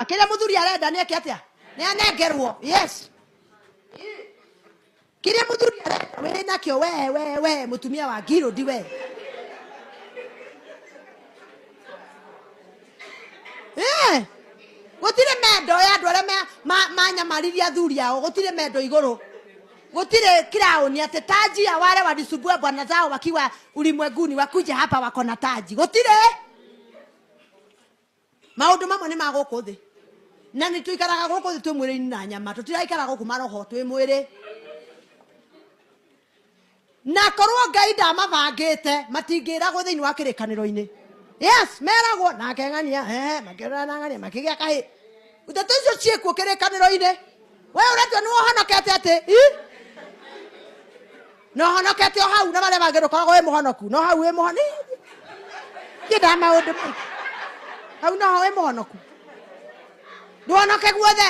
Akira muthuri arenda neke atia ni anengerwo yes kire muthuri arenda we nakio we mutumia wa ngiro ndi we gutire mendo ya andu aria manyamariria thuri ao gutire mendo iguru gutire crown ate taji ya wale walisumbua bwana zao wakiwa ulimwenguni wakuja hapa wako na taji gutire maundu mamwe ni maguku thi na ni tuikaraga guku thi twi mwiri-ini na nyama tutiraikara guku maroho twi mwiri na korwo Ngai ndamabangite matingiragwo thiini wa kirikaniro-ini yes meragwo na keng'ania makirana ng'ania makigia kahi uteto icio ciekuo kirikaniro-ini we uretwo ni wohonokete ati no honokete o hau na baria bangi rukoragwo wi muhonoku no hau wi muhoni kida maundu hau no wi muhonoku nduhonoke guothe